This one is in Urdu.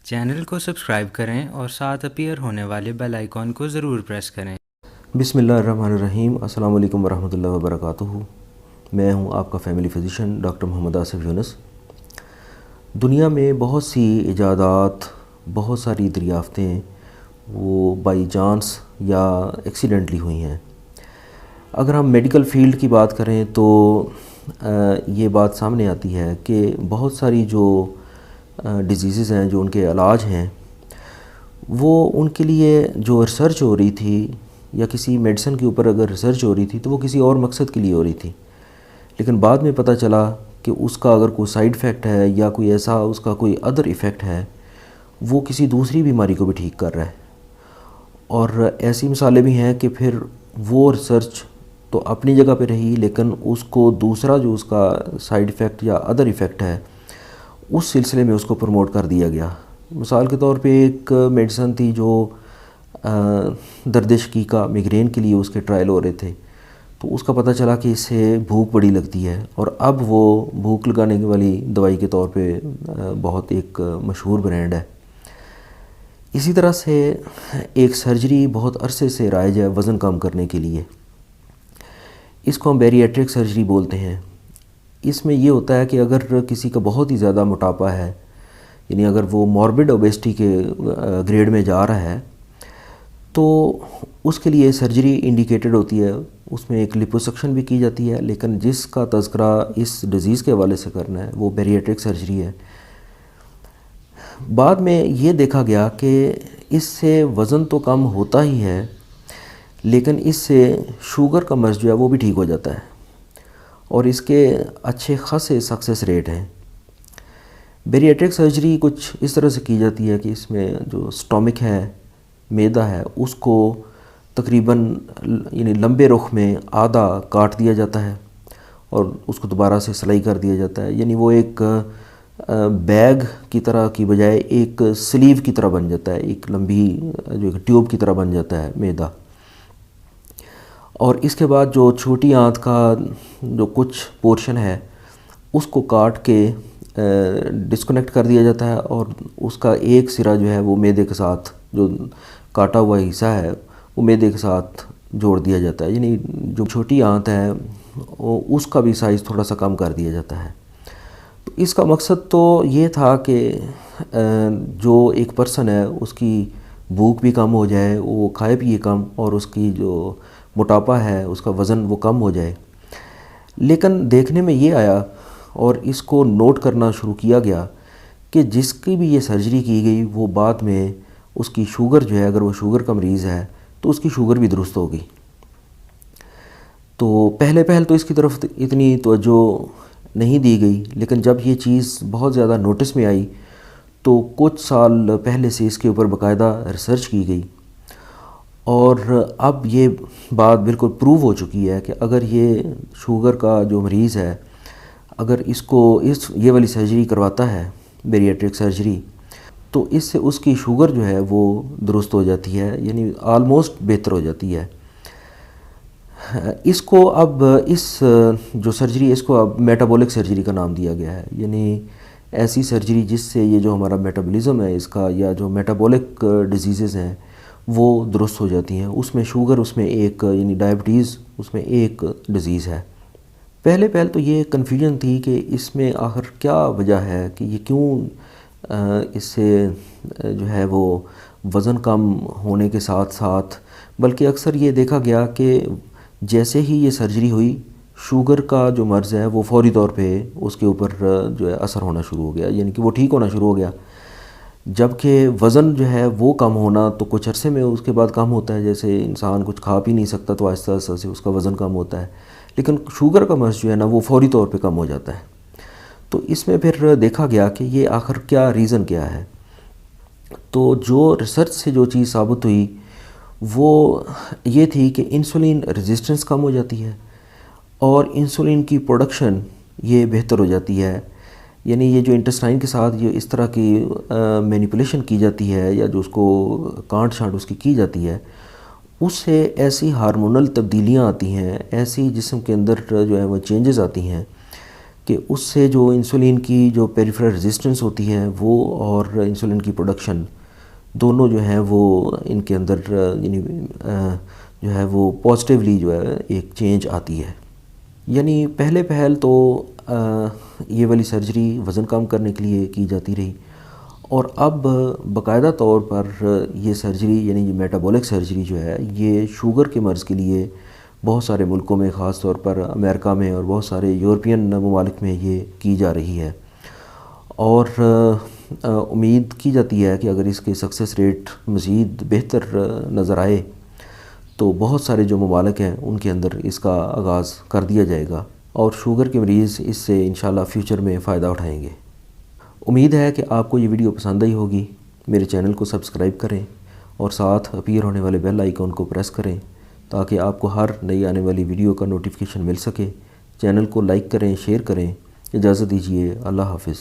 چینل کو سبسکرائب کریں اور ساتھ اپیئر ہونے والے بیل آئیکن کو ضرور پریس کریں۔ بسم اللہ الرحمن الرحیم۔ السلام علیکم ورحمۃ اللہ وبرکاتہ۔ میں ہوں آپ کا فیملی فزیشین ڈاکٹر محمد آصف یونس۔ دنیا میں بہت سی ایجادات، بہت ساری دریافتیں وہ بائی چانس یا ایکسیڈنٹلی ہوئی ہیں۔ اگر ہم میڈیکل فیلڈ کی بات کریں تو یہ بات سامنے آتی ہے کہ بہت ساری جو ڈیزیزز ہیں، جو ان کے علاج ہیں، وہ ان کے لیے جو ریسرچ ہو رہی تھی یا کسی میڈیسن کے اوپر اگر ریسرچ ہو رہی تھی تو وہ کسی اور مقصد کے لیے ہو رہی تھی، لیکن بعد میں پتہ چلا کہ اس کا اگر کوئی سائیڈ افیکٹ ہے یا کوئی ایسا اس کا کوئی ادر ایفیکٹ ہے، وہ کسی دوسری بیماری کو بھی ٹھیک کر رہا ہے۔ اور ایسی مثالیں بھی ہیں کہ پھر وہ ریسرچ تو اپنی جگہ پہ رہی، لیکن اس کو دوسرا جو اس کا سائیڈ ایفیکٹ یا ادر ایفیکٹ ہے، اس سلسلے میں اس کو پروموٹ کر دیا گیا۔ مثال کے طور پہ ایک میڈیسن تھی جو درد شقیقہ میگرین کے لیے اس کے ٹرائل ہو رہے تھے، تو اس کا پتہ چلا کہ اس سے بھوک بڑی لگتی ہے، اور اب وہ بھوک لگانے والی دوائی کے طور پہ بہت ایک مشہور برانڈ ہے۔ اسی طرح سے ایک سرجری بہت عرصے سے رائج ہے وزن کم کرنے کے لیے، اس کو ہم بیریٹرک سرجری بولتے ہیں۔ اس میں یہ ہوتا ہے کہ اگر کسی کا بہت ہی زیادہ موٹاپا ہے، یعنی اگر وہ موربڈ اوبیسٹی کے گریڈ میں جا رہا ہے، تو اس کے لیے سرجری انڈیکیٹڈ ہوتی ہے۔ اس میں ایک لیپوسکشن بھی کی جاتی ہے، لیکن جس کا تذکرہ اس ڈیزیز کے حوالے سے کرنا ہے وہ بیریٹرک سرجری ہے۔ بعد میں یہ دیکھا گیا کہ اس سے وزن تو کم ہوتا ہی ہے، لیکن اس سے شوگر کا مرض جو ہے وہ بھی ٹھیک ہو جاتا ہے، اور اس کے اچھے خاصے سکسیس ریٹ ہیں۔ بیریٹرک سرجری کچھ اس طرح سے کی جاتی ہے کہ اس میں جو سٹامک ہے، معدہ ہے، اس کو تقریباً یعنی لمبے رخ میں آدھا کاٹ دیا جاتا ہے اور اس کو دوبارہ سے سلائی کر دیا جاتا ہے، یعنی وہ ایک بیگ کی طرح کی بجائے ایک سلیو کی طرح بن جاتا ہے، ایک لمبی جو ایک ٹیوب کی طرح بن جاتا ہے معدہ۔ اور اس کے بعد جو چھوٹی آنت کا جو کچھ پورشن ہے اس کو کاٹ کے ڈسکنیکٹ کر دیا جاتا ہے، اور اس کا ایک سرا جو ہے وہ معدے کے ساتھ، جو کاٹا ہوا حصہ ہے وہ معدے کے ساتھ جوڑ دیا جاتا ہے، یعنی جو چھوٹی آنت ہے اس کا بھی سائز تھوڑا سا کم کر دیا جاتا ہے۔ تو اس کا مقصد تو یہ تھا کہ جو ایک پرسن ہے اس کی بھوک بھی کم ہو جائے، وہ کھائے پیے کم، اور اس کی جو موٹاپا ہے اس کا وزن وہ کم ہو جائے۔ لیکن دیکھنے میں یہ آیا اور اس کو نوٹ کرنا شروع کیا گیا کہ جس کی بھی یہ سرجری کی گئی وہ بعد میں اس کی شوگر جو ہے، اگر وہ شوگر کا مریض ہے تو اس کی شوگر بھی درست ہوگی۔ تو پہلے تو اس کی طرف اتنی توجہ نہیں دی گئی، لیکن جب یہ چیز بہت زیادہ نوٹس میں آئی تو کچھ سال پہلے سے اس کے اوپر باقاعدہ ریسرچ کی گئی، اور اب یہ بات بالکل پروو ہو چکی ہے کہ اگر یہ شوگر کا جو مریض ہے، اگر اس کو یہ والی سرجری کرواتا ہے، بیریٹرک سرجری، تو اس سے اس کی شوگر جو ہے وہ درست ہو جاتی ہے، یعنی آلموسٹ بہتر ہو جاتی ہے۔ اس کو اب اس جو سرجری، اس کو اب میٹابولک سرجری کا نام دیا گیا ہے، یعنی ایسی سرجری جس سے یہ جو ہمارا میٹابولزم ہے اس کا، یا جو میٹابولک ڈیزیزز ہیں وہ درست ہو جاتی ہیں۔ اس میں شوگر، اس میں ایک یعنی ڈائبٹیز، اس میں ایک ڈیزیز ہے۔ پہلے تو یہ کنفیوژن تھی کہ اس میں آخر کیا وجہ ہے کہ یہ کیوں اس سے جو ہے وہ وزن کم ہونے کے ساتھ ساتھ، بلکہ اکثر یہ دیکھا گیا کہ جیسے ہی یہ سرجری ہوئی، شوگر کا جو مرض ہے وہ فوری طور پہ اس کے اوپر جو ہے اثر ہونا شروع ہو گیا، یعنی کہ وہ ٹھیک ہونا شروع ہو گیا۔ جبکہ وزن جو ہے وہ کم ہونا تو کچھ عرصے میں اس کے بعد کم ہوتا ہے، جیسے انسان کچھ کھا پی نہیں سکتا تو آہستہ آہستہ سے اس کا وزن کم ہوتا ہے، لیکن شوگر کا مرض جو ہے نا وہ فوری طور پہ کم ہو جاتا ہے۔ تو اس میں پھر دیکھا گیا کہ یہ آخر کیا ریزن کیا ہے۔ تو جو ریسرچ سے جو چیز ثابت ہوئی وہ یہ تھی کہ انسولین ریزسٹنس کم ہو جاتی ہے، اور انسولین کی پروڈکشن یہ بہتر ہو جاتی ہے، یعنی یہ جو انٹسٹائن کے ساتھ یہ اس طرح کی مینیپولیشن کی جاتی ہے، یا جو اس کو کانٹ چھانٹ اس کی جاتی ہے، اس سے ایسی ہارمونل تبدیلیاں آتی ہیں، ایسی جسم کے اندر جو ہے وہ چینجز آتی ہیں کہ اس سے جو انسولین کی جو پیریفرل ریزسٹنس ہوتی ہے وہ اور انسولین کی پروڈکشن دونوں جو ہیں وہ ان کے اندر یعنی جو ہے وہ پازیٹیولی جو ہے ایک چینج آتی ہے. یعنی پہلے پہل تو یہ والی سرجری وزن کم کرنے کے لیے کی جاتی رہی، اور اب باقاعدہ طور پر یہ سرجری یعنی یہ میٹابولک سرجری جو ہے یہ شوگر کے مرض کے لیے بہت سارے ملکوں میں، خاص طور پر امریکہ میں اور بہت سارے یورپین ممالک میں یہ کی جا رہی ہے. اور امید کی جاتی ہے کہ اگر اس کے سکسیس ریٹ مزید بہتر نظر آئے تو بہت سارے جو ممالک ہیں ان کے اندر اس کا آغاز کر دیا جائے گا، اور شوگر کے مریض اس سے انشاءاللہ فیوچر میں فائدہ اٹھائیں گے. امید ہے کہ آپ کو یہ ویڈیو پسند آئی ہوگی. میرے چینل کو سبسکرائب کریں اور ساتھ اپیئر ہونے والے بیل آئیکن کو پریس کریں تاکہ آپ کو ہر نئی آنے والی ویڈیو کا نوٹیفیکیشن مل سکے. چینل کو لائک کریں، شیئر کریں. اجازت دیجیے، اللہ حافظ.